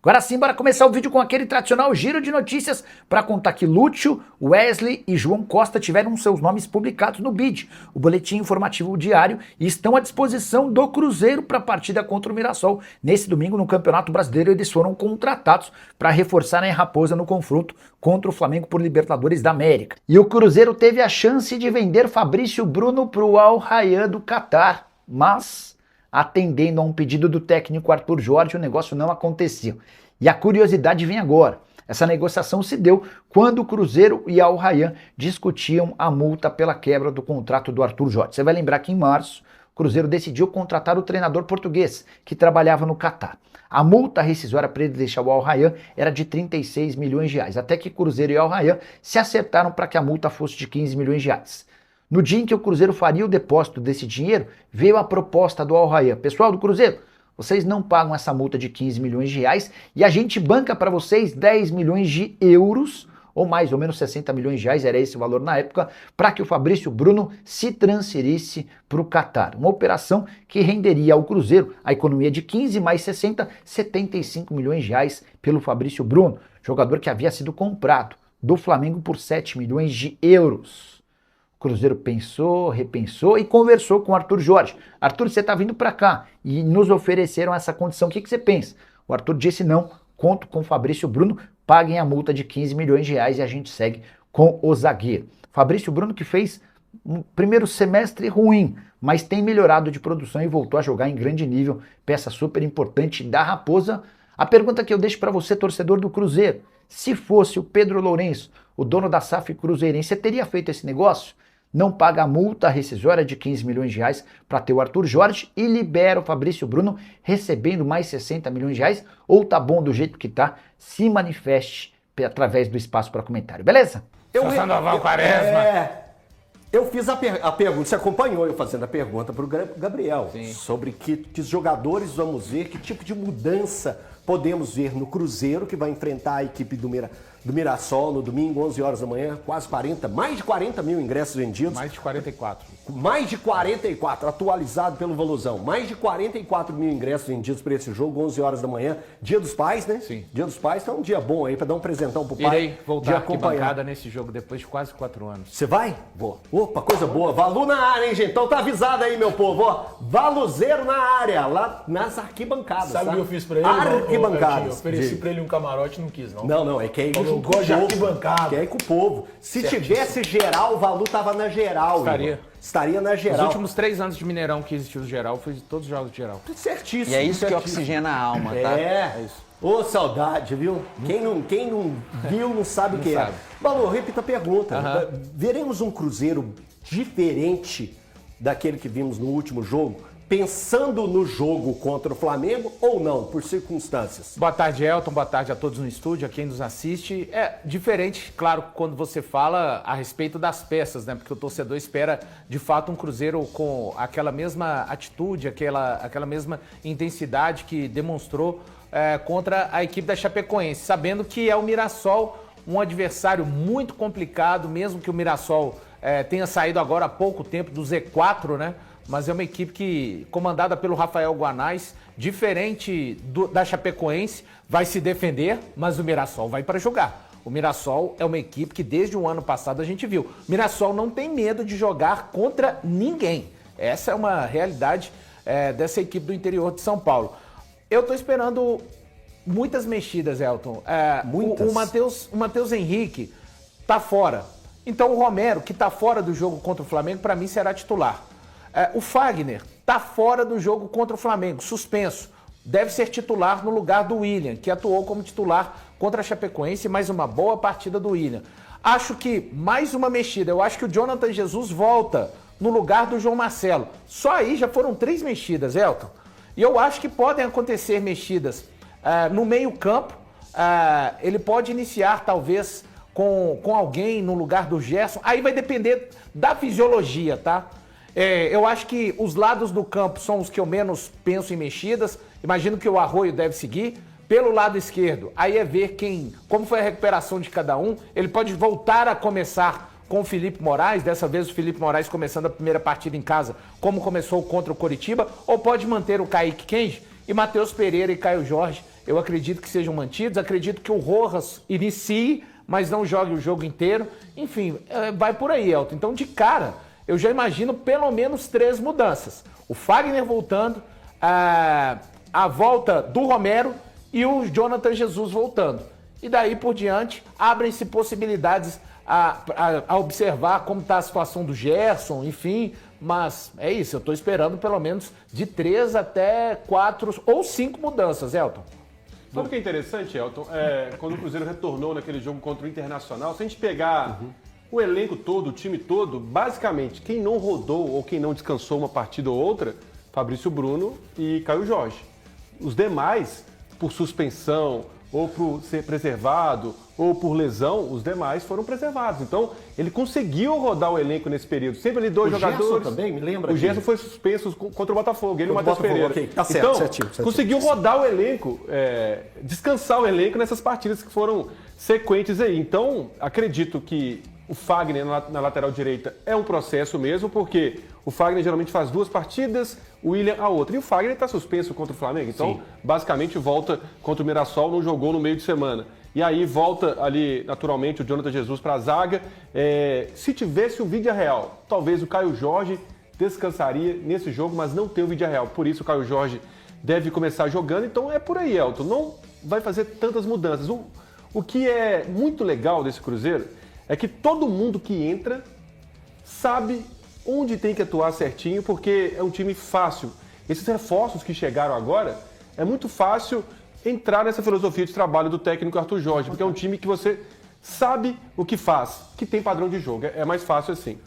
Agora sim, bora começar o vídeo com aquele tradicional giro de notícias para contar que Lúcio, Wesley e João Costa tiveram seus nomes publicados no BID, o Boletim Informativo Diário, e estão à disposição do Cruzeiro para a partida contra o Mirassol. Nesse domingo, no Campeonato Brasileiro, eles foram contratados para reforçarem a Raposa no confronto contra o Flamengo por Libertadores da América. E o Cruzeiro teve a chance de vender Fabrício Bruno para o Al Rayyan do Catar, mas atendendo a um pedido do técnico Arthur Jorge, o negócio não aconteceu. E a curiosidade vem agora. Essa negociação se deu quando o Cruzeiro e Al Rayyan discutiam a multa pela quebra do contrato do Arthur Jorge. Você vai lembrar que em março, o Cruzeiro decidiu contratar o treinador português, que trabalhava no Catar. A multa rescisória para ele deixar o Al Rayyan era de 36 milhões de reais, até que Cruzeiro e Al Rayyan se acertaram para que a multa fosse de 15 milhões de reais. No dia em que o Cruzeiro faria o depósito desse dinheiro, veio a proposta do Al Rayyan. Pessoal do Cruzeiro, vocês não pagam essa multa de 15 milhões de reais e a gente banca para vocês 10 milhões de euros, ou mais ou menos 60 milhões de reais, era esse o valor na época, para que o Fabrício Bruno se transferisse para o Catar. Uma operação que renderia ao Cruzeiro a economia de 15 mais 60, 75 milhões de reais pelo Fabrício Bruno, jogador que havia sido comprado do Flamengo por 7 milhões de euros. O Cruzeiro pensou, repensou e conversou com o Arthur Jorge. Arthur, você está vindo para cá e nos ofereceram essa condição, o que você pensa? O Arthur disse não, conto com o Fabrício Bruno, paguem a multa de 15 milhões de reais e a gente segue com o zagueiro. Fabrício Bruno que fez um primeiro semestre ruim, mas tem melhorado de produção e voltou a jogar em grande nível, peça super importante da Raposa. A pergunta que eu deixo para você, torcedor do Cruzeiro, se fosse o Pedro Lourenço, o dono da SAF cruzeirense, você teria feito esse negócio? Não paga a multa rescisória de 15 milhões de reais para ter o Arthur Jorge e libera o Fabrício Bruno recebendo mais 60 milhões de reais, ou tá bom do jeito que tá? Se manifeste através do espaço para comentário, beleza? Eu fiz a pergunta, você acompanhou eu fazendo a pergunta para o Gabriel. Sim. Sobre que jogadores vamos ver, que tipo de mudança podemos ver no Cruzeiro, que vai enfrentar a equipe do Mirassol no domingo, 11 horas da manhã, quase 40, mais de 40 mil ingressos vendidos. Mais de 44. Mais de 44, atualizado pelo Valuzão. Mais de 44 mil ingressos vendidos para esse jogo, 11 horas da manhã. Dia dos Pais, né? Sim. Dia dos Pais, então é um dia bom aí para dar um presentão pro pai. Irei voltar aqui bancada nesse jogo depois de quase 4 anos. Você vai? Vou. Opa, coisa boa. Valu na área, hein, gente? Então tá avisado aí, meu povo. Ó, Valuzeiro na área, lá nas arquibancadas. Sabe o que eu fiz pra ele? Arquibancadas. Eu ofereci pra ele um camarote, não quis, não. Não, é que é Eu gosto de arquibancada. Que é com o povo. Se tivesse geral, o Valu tava na geral. Estaria. Irmão. Estaria na Os últimos últimos 3 anos de Mineirão que existiu o geral, foi de todos os jogos de geral. Certíssimo. E é isso que certíssimo. oxigena a alma, tá? É isso. Ô, saudade, viu? Quem não viu não sabe o que é. Balu, repita a pergunta. Veremos um Cruzeiro diferente daquele que vimos no último jogo? Pensando no jogo contra o Flamengo ou não, por circunstâncias? Boa tarde, Elton. Boa tarde a todos no estúdio, a quem nos assiste. É diferente, claro, quando você fala a respeito das peças, né? Porque o torcedor espera, de fato, um Cruzeiro com aquela mesma atitude, aquela mesma intensidade que demonstrou contra a equipe da Chapecoense, sabendo que é o Mirassol um adversário muito complicado, mesmo que o Mirassol tenha saído agora há pouco tempo do Z4, né? Mas é uma equipe que, comandada pelo Rafael Guanais, diferente da Chapecoense, vai se defender, mas o Mirassol vai para jogar. O Mirassol é uma equipe que desde o ano passado a gente viu. O Mirassol não tem medo de jogar contra ninguém. Essa é uma realidade dessa equipe do interior de São Paulo. Eu estou esperando muitas mexidas, Elton. Muitas? O Matheus Henrique está fora. Então o Romero, que está fora do jogo contra o Flamengo, para mim será titular. O Fagner está fora do jogo contra o Flamengo, suspenso. Deve ser titular no lugar do William, que atuou como titular contra a Chapecoense, mais uma boa partida do William. Acho que mais uma mexida. Eu acho que o Jonathan Jesus volta no lugar do João Marcelo. Só aí já foram 3 mexidas, Elton. E eu acho que podem acontecer mexidas no meio-campo. Ele pode iniciar, talvez, com alguém no lugar do Gerson. Aí vai depender da fisiologia, tá? Eu acho que os lados do campo são os que eu menos penso em mexidas. Imagino que o Arroio deve seguir. Pelo lado esquerdo, aí é ver como foi a recuperação de cada um. Ele pode voltar a começar com o Felipe Moraes, dessa vez o Felipe Moraes começando a primeira partida em casa, como começou contra o Coritiba, ou pode manter o Kaique Kenji e Matheus Pereira e Caio Jorge eu acredito que sejam mantidos, acredito que o Rojas inicie, mas não jogue o jogo inteiro. Enfim, vai por aí, Elton. Então, de cara, eu já imagino pelo menos 3 mudanças. O Fagner voltando, a volta do Romero e o Jonathan Jesus voltando. E daí por diante, abrem-se possibilidades a observar como está a situação do Gerson, enfim. Mas é isso, eu estou esperando pelo menos de 3 até 4 ou 5 mudanças, Elton. Sabe o que é interessante, Elton? Quando o Cruzeiro retornou naquele jogo contra o Internacional, se a gente pegar o elenco todo, o time todo, basicamente, quem não rodou ou quem não descansou uma partida ou outra, Fabrício Bruno e Caio Jorge. Os demais, por suspensão, ou por ser preservado, ou por lesão, os demais foram preservados. Então, ele conseguiu rodar o elenco nesse período. Sempre ali 2 jogadores. O Gerson também, me lembra? O Gerson foi suspenso contra o Botafogo, ele e o Matheus Pereira. Okay. Tá certo, então, certinho. conseguiu rodar o elenco, descansar o elenco nessas partidas que foram sequentes aí. Então, acredito que o Fagner na lateral direita é um processo mesmo, porque o Fagner geralmente faz 2 partidas, o William a outra. E o Fagner está suspenso contra o Flamengo, então basicamente volta contra o Mirassol, não jogou no meio de semana. E aí volta ali naturalmente o Jonathan Jesus para a zaga. Se tivesse o Villarreal, talvez o Caio Jorge descansaria nesse jogo, mas não tem o Villarreal. Por isso o Caio Jorge deve começar jogando. Então é por aí, Elton. Não vai fazer tantas mudanças. O que é muito legal desse Cruzeiro é que todo mundo que entra sabe onde tem que atuar certinho, porque é um time fácil. Esses reforços que chegaram agora, é muito fácil entrar nessa filosofia de trabalho do técnico Arthur Jorge, porque é um time que você sabe o que faz, que tem padrão de jogo. É mais fácil assim.